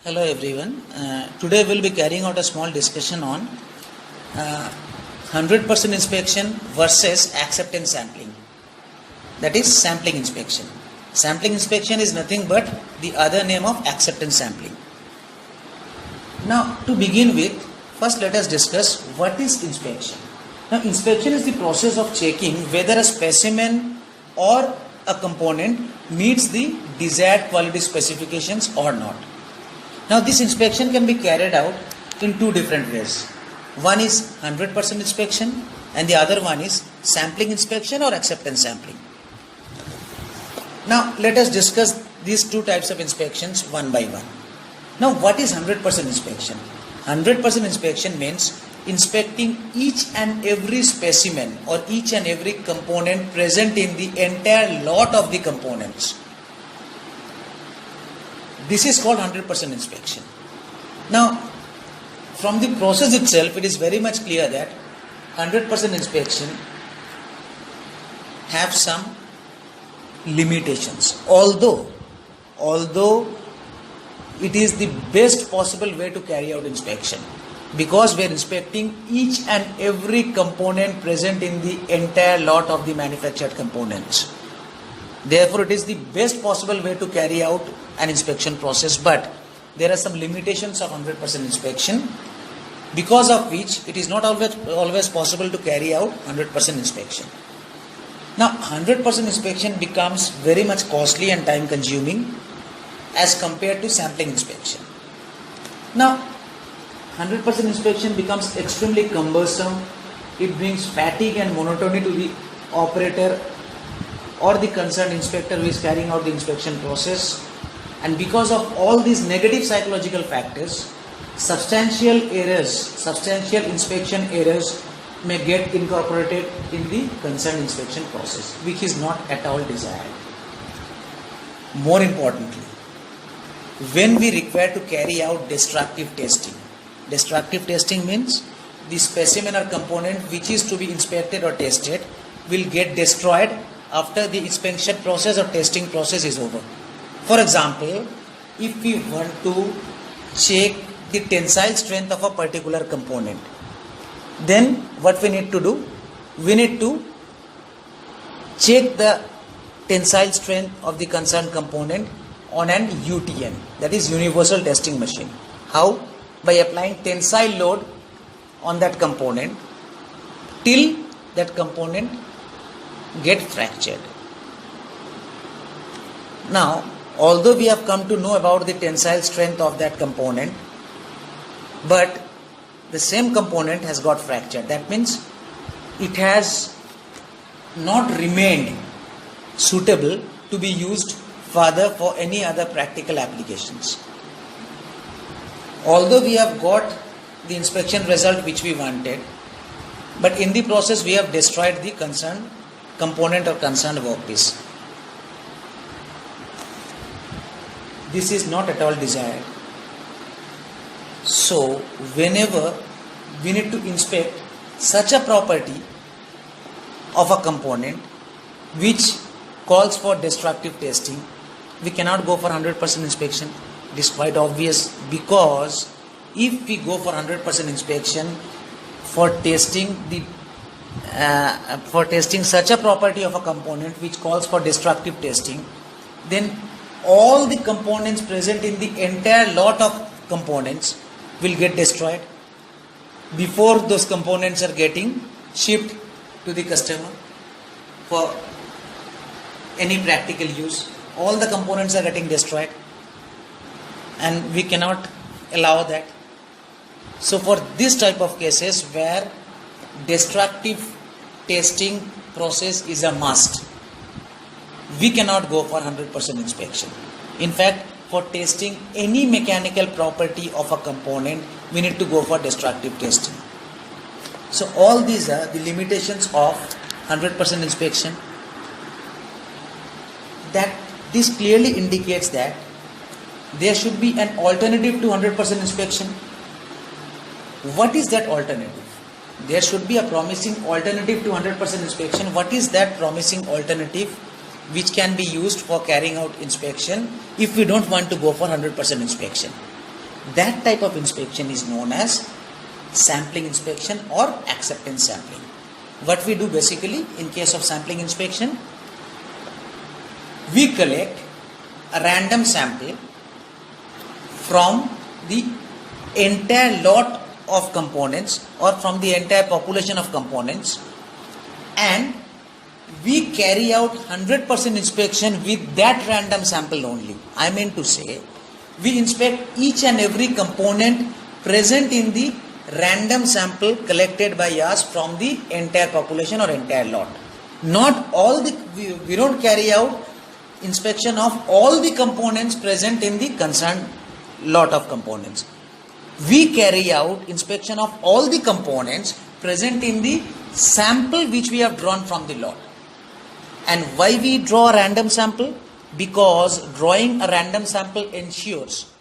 Hello everyone. Today we'll be carrying out a small discussion on 100% inspection versus acceptance sampling. That is sampling inspection. Sampling inspection is nothing but the other name of acceptance sampling. Now to begin with, first let us discuss what is inspection. Now inspection is the process of checking whether a specimen or a component meets the desired quality specifications or not. Now this inspection can be carried out in two different ways. One is 100% inspection and the other one is sampling inspection or acceptance sampling. Now let us discuss these two types of inspections one by one. Now what is 100% inspection? 100% inspection means inspecting each and every specimen or each and every component present in the entire lot of the components. This is called 100% inspection. Now, from the process itself, it is very much clear that 100% inspection have some limitations. Although it is the best possible way to carry out inspection, because we are inspecting each and every component present in the entire lot of the manufactured components. Therefore, it is the best possible way to carry out an inspection process, but there are some limitations of 100% inspection, because of which it is not always possible to carry out 100% inspection. Now 100% inspection becomes very much costly and time consuming as compared to sampling inspection. Now 100% inspection becomes extremely cumbersome. It brings fatigue and monotony to the operator or the concerned inspector who is carrying out the inspection process. And because of all these negative psychological factors, substantial inspection errors may get incorporated in the concerned inspection process, which is not at all desired. More importantly, when we require to carry out destructive testing means the specimen or component which is to be inspected or tested will get destroyed after the inspection process or testing process is over. For example, if we want to check the tensile strength of a particular component, then what we need to do? We need to check the tensile strength of the concerned component on an UTM, that is universal testing machine. How? By applying tensile load on that component till that component get fractured. Now, although we have come to know about the tensile strength of that component, but the same component has got fractured. That means it has not remained suitable to be used further for any other practical applications. Although we have got the inspection result which we wanted, but in the process we have destroyed the concerned component or concerned workpiece. This is not at all desired. So, whenever we need to inspect such a property of a component which calls for destructive testing, we cannot go for 100% inspection. It is quite obvious, because if we go for 100% inspection for testing such a property of a component which calls for destructive testing, then all the components present in the entire lot of components will get destroyed before those components are getting shipped to the customer for any practical use. All the components are getting destroyed, and we cannot allow that. So for this type of cases where destructive testing process is a must, we cannot go for 100% inspection. In fact, for testing any mechanical property of a component, we need to go for destructive testing. So all these are the limitations of 100% inspection. That this clearly indicates that there should be an alternative to 100% inspection. What is that alternative? There should be a promising alternative to 100% inspection. What is that promising alternative which can be used for carrying out inspection if we don't want to go for 100% inspection? That type of inspection is known as sampling inspection or acceptance sampling. What we do basically in case of sampling inspection, we collect a random sample from the entire lot of components or from the entire population of components, and we carry out 100% inspection with that random sample only. I mean to say, we inspect each and every component present in the random sample collected by us from the entire population or entire lot. Not all the, we don't carry out inspection of all the components present in the concerned lot of components. We carry out inspection of all the components present in the sample which we have drawn from the lot. And why we draw a random sample? Because drawing a random sample ensures